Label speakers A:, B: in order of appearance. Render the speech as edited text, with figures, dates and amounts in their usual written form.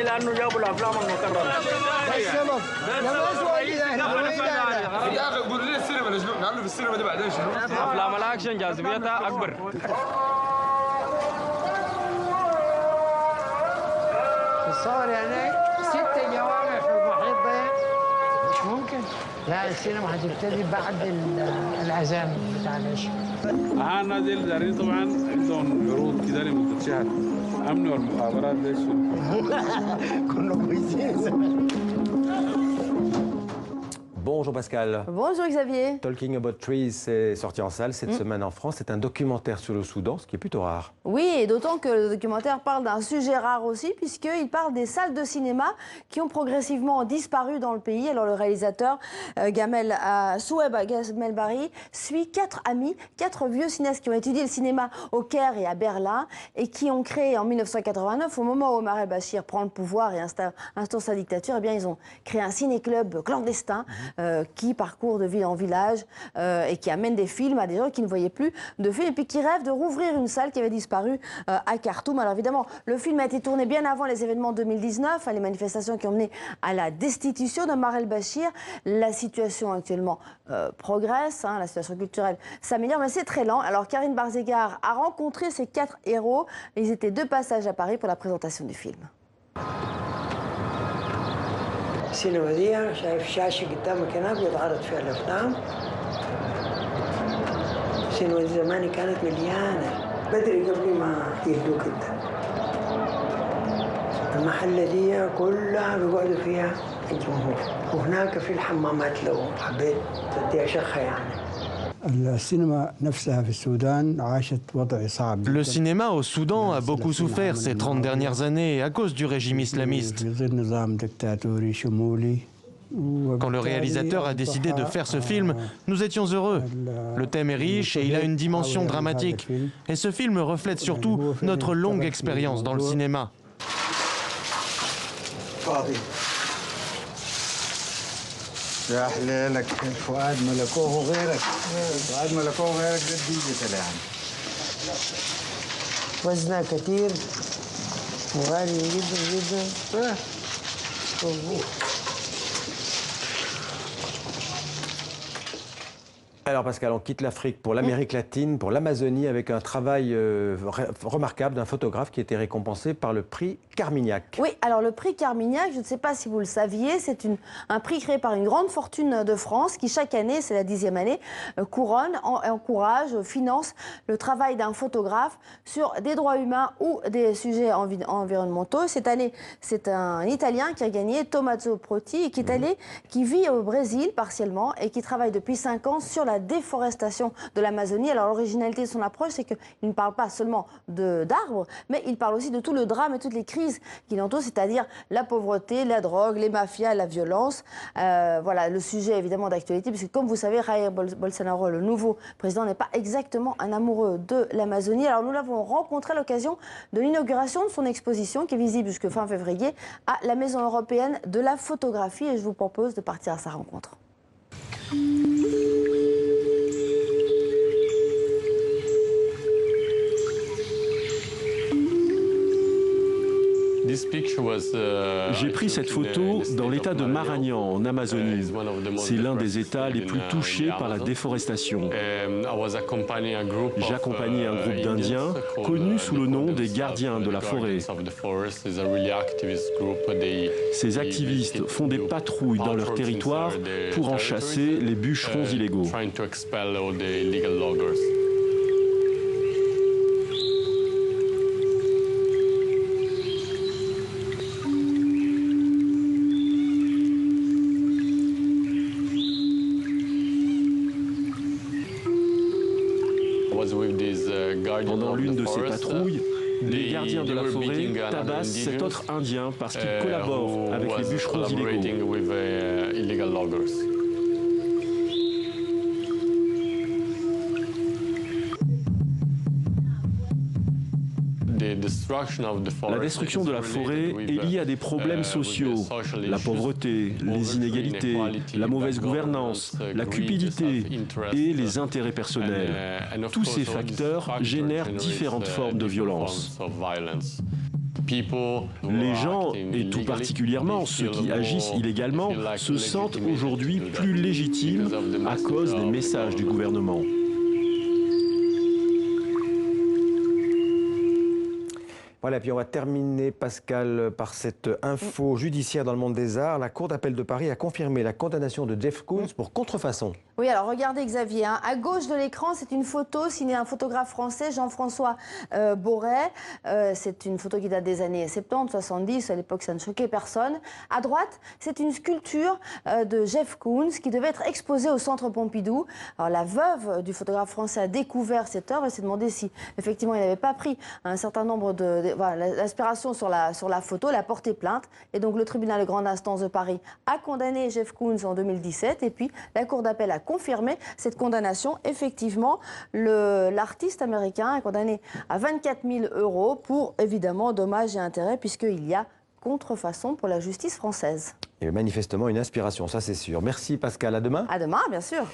A: لانه جابوا الافلام المكرره.
B: ده السبب. لما اسوء كده
C: يا اخي قول لي السينما ليش نعمل في السينما دي بعدين شنو؟
A: افلام الاكشن جاذبيتها اكبر.
B: تصور يعني 6 جوامع في المحيط ده مش ممكن. لا السينما هتبتدي بعد الاذان بتاع العشاء.
D: هانا ديل دارين طبعا عندهم عروض كده لمده شهر. امن والمخابرات ليش؟
B: كنا كويسين زمان.
E: Bonjour Pascal.
F: Bonjour Xavier.
E: Talking About Trees est sorti en salle cette semaine en France. C'est un documentaire sur le Soudan, ce qui est plutôt rare.
F: Oui, et d'autant que le documentaire parle d'un sujet rare aussi, puisqu'il parle des salles de cinéma qui ont progressivement disparu dans le pays. Alors le réalisateur Soueb Gamel Bari suit 4 amis, 4 vieux cinéastes qui ont étudié le cinéma au Caire et à Berlin et qui ont créé en 1989, au moment où Omar el-Bashir prend le pouvoir et instaure sa dictature, eh bien ils ont créé un ciné-club clandestin qui parcourt de ville en village et qui amène des films à des gens qui ne voyaient plus de films et puis qui rêvent de rouvrir une salle qui avait disparu à Khartoum. Alors évidemment, le film a été tourné bien avant les événements de 2019, les manifestations qui ont mené à la destitution d'Omar el-Bashir. La situation actuellement progresse, la situation culturelle s'améliore, mais c'est très lent. Alors Karine Barzegar a rencontré ces 4 héros. Ils étaient de passage à Paris pour la présentation du film.
B: السينما دي شايف شاشة قدامك هناك بيتعرض فيها الأفلام. السينما دي زمان كانت مليانة بدري قبل ما يهدوك أنت. المحلة دي كلها بيقعدوا فيها الجمهور، وهناك في الحمامات لو حبيت تديها شخة يعني.
G: Le cinéma au Soudan a beaucoup souffert ces 30 dernières années à cause du régime islamiste. Quand le réalisateur a décidé de faire ce film, nous étions heureux. Le thème est riche et il a une dimension dramatique. Et ce film reflète surtout notre longue expérience dans le cinéma.
H: يا حليلك فؤاد ملكوه وغيرك فؤاد ملكوه وغيرك ده الديجيتال يعني
B: وزنها كتير وغالي جدا جدا.
E: Alors Pascal, on quitte l'Afrique pour l'Amérique latine, pour l'Amazonie, avec un travail remarquable d'un photographe qui a été récompensé par le prix Carmignac.
F: Oui, alors le prix Carmignac, je ne sais pas si vous le saviez, c'est un prix créé par une grande fortune de France qui chaque année, c'est la 10e année, couronne, encourage, finance le travail d'un photographe sur des droits humains ou des sujets environnementaux. Cette année, c'est un Italien qui a gagné, Tommaso Proti, qui vit au Brésil partiellement et qui travaille depuis 5 ans sur la déforestation de l'Amazonie. Alors l'originalité de son approche, c'est qu'il ne parle pas seulement d'arbres, mais il parle aussi de tout le drame et toutes les crises qui l'entourent, c'est-à-dire la pauvreté, la drogue, les mafias, la violence. Voilà, le sujet évidemment d'actualité, puisque comme vous savez, Jair Bolsonaro, le nouveau président, n'est pas exactement un amoureux de l'Amazonie. Alors nous l'avons rencontré à l'occasion de l'inauguration de son exposition, qui est visible jusqu'à fin février, à la Maison européenne de la photographie, et je vous propose de partir à sa rencontre.
I: J'ai pris cette photo dans l'état de Maranhão, en Amazonie. C'est l'un des états les plus touchés par la déforestation. J'accompagnais un groupe d'Indiens connus sous le nom des gardiens de la forêt. Ces activistes font des patrouilles dans leur territoire pour en chasser les bûcherons illégaux. Pendant l'une de ces patrouilles, les gardiens de la forêt tabassent cet autre Indien parce qu'il collabore avec les bûcherons illégaux. La destruction de la forêt est liée à des problèmes sociaux, la pauvreté, les inégalités, la mauvaise gouvernance, la cupidité et les intérêts personnels. Tous ces facteurs génèrent différentes formes de violence. Les gens, et tout particulièrement ceux qui agissent illégalement, se sentent aujourd'hui plus légitimes à cause des messages du gouvernement.
E: Voilà, puis on va terminer, Pascal, par cette info judiciaire dans le monde des arts. La Cour d'appel de Paris a confirmé la condamnation de Jeff Koons pour contrefaçon.
F: Oui, alors regardez Xavier, hein. À gauche de l'écran, c'est une photo signée un photographe français, Jean-François Borret. C'est une photo qui date des années 70, 70, à l'époque ça ne choquait personne. À droite, c'est une sculpture de Jeff Koons qui devait être exposée au Centre Pompidou. Alors la veuve du photographe français a découvert cette œuvre et s'est demandé si effectivement il n'avait pas pris un certain nombre voilà, l'inspiration sur la photo, elle a porté plainte. Et donc le tribunal de grande instance de Paris a condamné Jeff Koons en 2017 et puis la Cour d'appel a confirmé cette condamnation. Effectivement, l'artiste américain est condamné à 24 000 € pour, évidemment, dommages et intérêts, puisqu'il y a contrefaçon pour la justice française.
E: Et manifestement une inspiration, ça c'est sûr. Merci Pascal, à demain.
F: À demain, bien sûr.